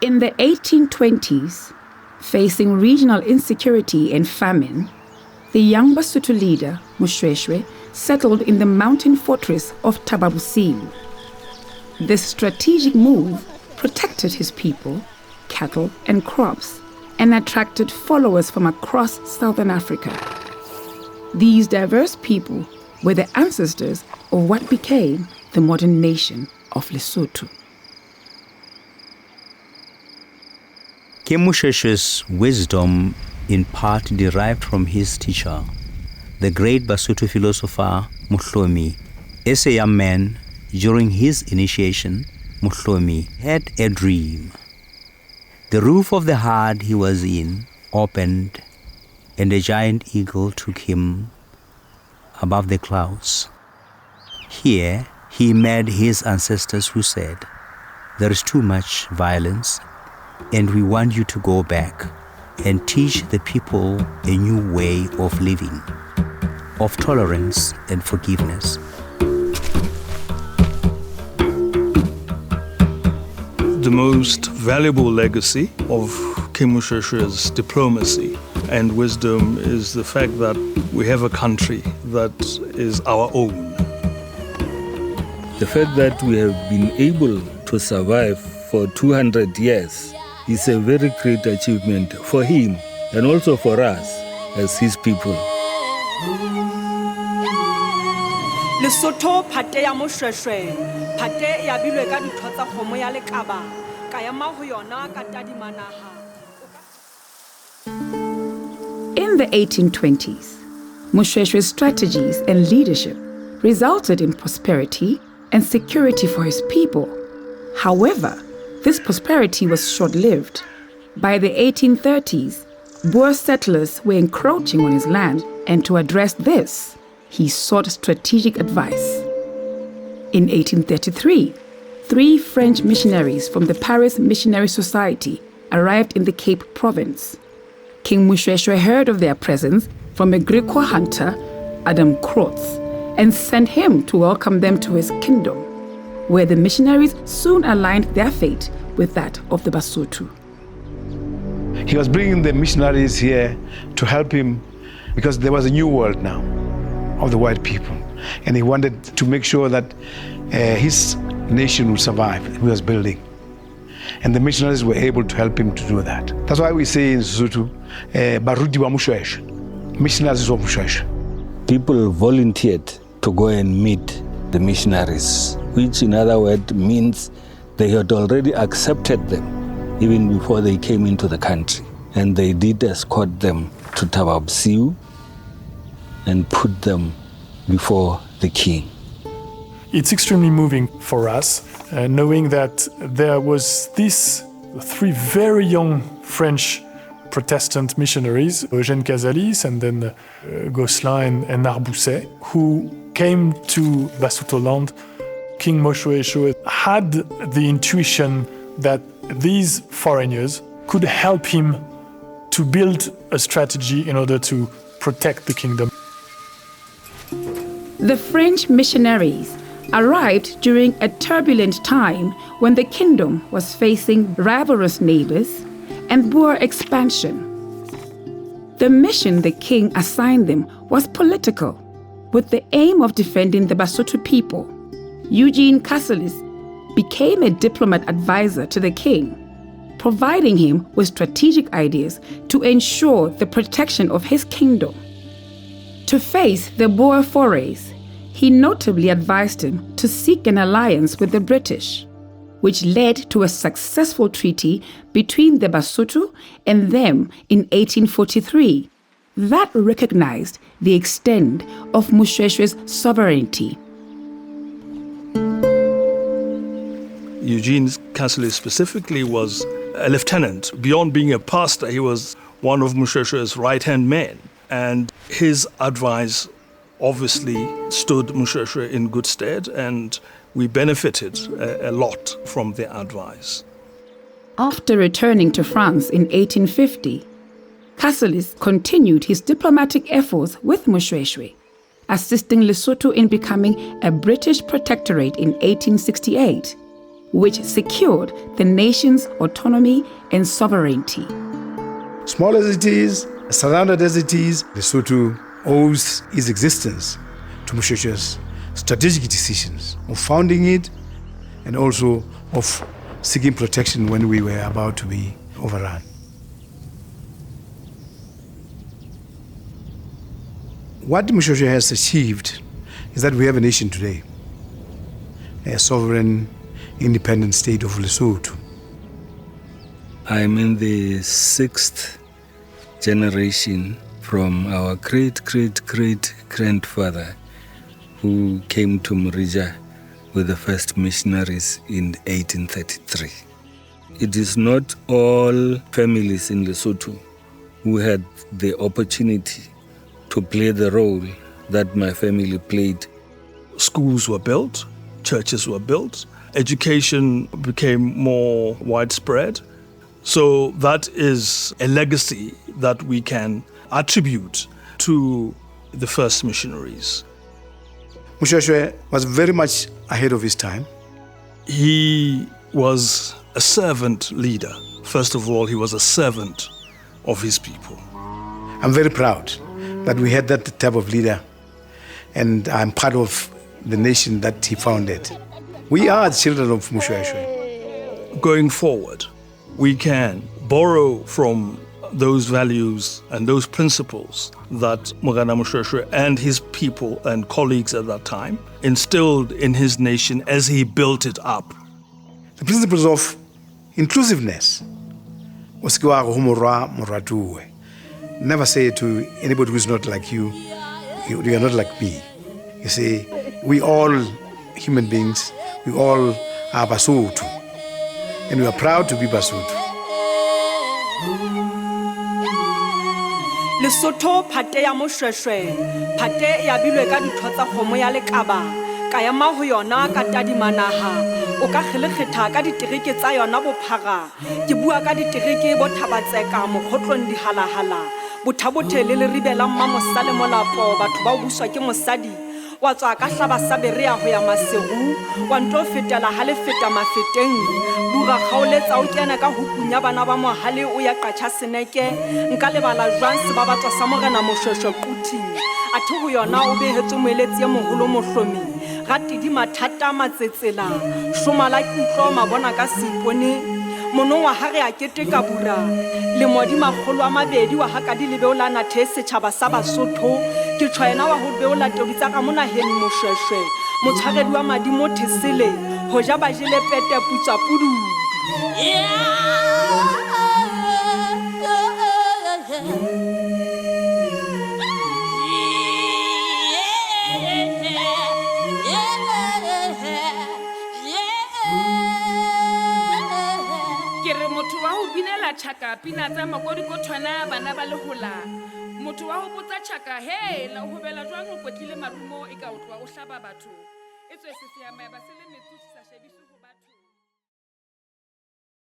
In the 1820s, facing regional insecurity and famine, the young Basotho leader, Moshoeshoe, settled in the mountain fortress of Tababusilu. This strategic move protected his people, cattle, and crops, and attracted followers from across southern Africa. These diverse people were the ancestors of what became the modern nation of Lesotho. King Moshoeshoe's wisdom in part derived from his teacher, the great Basotho philosopher Mohlomi. As a young man, during his initiation, Mohlomi had a dream. The roof of the hut he was in opened, and a giant eagle took him above the clouds. Here, he met his ancestors who said, "There is too much violence, and we want you to go back and teach the people a new way of living, of tolerance and forgiveness." The most valuable legacy of King Moshoeshoe's diplomacy and wisdom is the fact that we have a country that is our own. The fact that we have been able to survive for 200 years is a very great achievement for him and also for us as his people. Lesotho phate ya Moshoeshoe, phate ya bilwe ka ditho tsa kgomo ya lekaba, ka ya ma ho yona ka tadimanaha. In the 1820s, Moshoeshoe's strategies and leadership resulted in prosperity and security for his people. However, this prosperity was short-lived. By the 1830s, Boer settlers were encroaching on his land, and to address this, he sought strategic advice. In 1833, 3 French missionaries from the Paris Missionary Society arrived in the Cape Province. King Moshoeshoe heard of their presence from a Griqua hunter, Adam Krotz, and sent him to welcome them to his kingdom, where the missionaries soon aligned their fate with that of the Basotho. He was bringing the missionaries here to help him because there was a new world now of the white people, and he wanted to make sure that his nation would survive. He was building, and the missionaries were able to help him to do that. That's why we say in Lesotho, Barudi wa Moshoeshoe, missionaries of Moshoeshoe. People volunteered to go and meet the missionaries, which in other words means they had already accepted them even before they came into the country. And they did escort them to Tababusilu and put them before the king. It's extremely moving for us, knowing that there was these 3 very young French Protestant missionaries, Eugène Casalis and then Gosselin and Narbousset, who came to Basotho land. King Moshoeshoe had the intuition that these foreigners could help him to build a strategy in order to protect the kingdom. The French missionaries arrived during a turbulent time when the kingdom was facing rivalrous neighbors and Boer expansion. The mission the king assigned them was political, with the aim of defending the Basotho people. Eugene Casalis became a diplomat advisor to the king, providing him with strategic ideas to ensure the protection of his kingdom. To face the Boer forays, he notably advised him to seek an alliance with the British, which led to a successful treaty between the Basotho and them in 1843 that recognized the extent of Moshoeshoe's sovereignty. Eugene Casalis specifically was a lieutenant. Beyond being a pastor, he was one of Moshoeshoe's right-hand men. And his advice obviously stood Moshoeshoe in good stead, and we benefited a lot from their advice. After returning to France in 1850, Casalis continued his diplomatic efforts with Moshoeshoe, assisting Lesotho in becoming a British protectorate in 1868, which secured the nation's autonomy and sovereignty. Small as it is, surrounded as it is, Lesotho owes its existence to Moshoeshoe's strategic decisions of founding it and also of seeking protection when we were about to be overrun. What Moshoeshoe has achieved is that we have a nation today, a sovereign, independent state of Lesotho. I'm in the 6th generation from our great-great-great-grandfather who came to Morija with the first missionaries in 1833. It is not all families in Lesotho who had the opportunity to play the role that my family played. Schools were built, churches were built, education became more widespread. So that is a legacy that we can attribute to the first missionaries. Moshoeshoe was very much ahead of his time. He was a servant leader. First of all, he was a servant of his people. I'm very proud that we had that type of leader, and I'm part of the nation that he founded. We are the children of Moshoeshoe. Going forward, we can borrow from those values and those principles that Morija Museum and his people and colleagues at that time instilled in his nation as he built it up. The principles of inclusiveness. Never say to anybody who is not like you, you are not like me. You say, we all human beings, we all are Basotho, and we are proud to be Basotho. Lesotho phate ya Moshoeshoe, phate ya bilwe ka ditho tsa kgomo ya lekaba, ka ema ho yona ka tadimanaha, o ka kgelekgetha ka ditereke tsa yona bophara, ke bua ka ditereke bo thabatseka mokgotlong dihalahala, bothabothe le leribela mmamosale molapo batho ba o buswa ke mosadi. Wa tswa ka hlaba sa berea ho ya Maseru, wa ntlo fetela ha le feta mafeteng, bura kgaoletsa o kena ka hukunya bana ba mohale o ya qatsha seneke, nka lebala jwang se ba batswa sa Morena Moshoeshoe quthi, athe ho yona o behetswe moeletsi ya moholo mohlomi, ratidi mathata matsetsela, shoma la kutlo mabona ka seipone, mono wa hare a keteka bura, le modi magolo a mabedi wa hakadi le beolana the setjhaba sa Basotho, ke tshwaena wa ho beola tobitsa ka mona hen Moshoeshoe, motshwaredi wa madimo thesele, ho ja ba jele pete putsa pudu. Motho wa ho binela tjhaka pina tsa makodikothwana bana ba lehola, motho wa ho botsa tjhaka he la ho bela jwang o kwetlile marumo e ka o tloa o hlaba batho, e tswe se se ya maeba se le metsutso sa shebiso.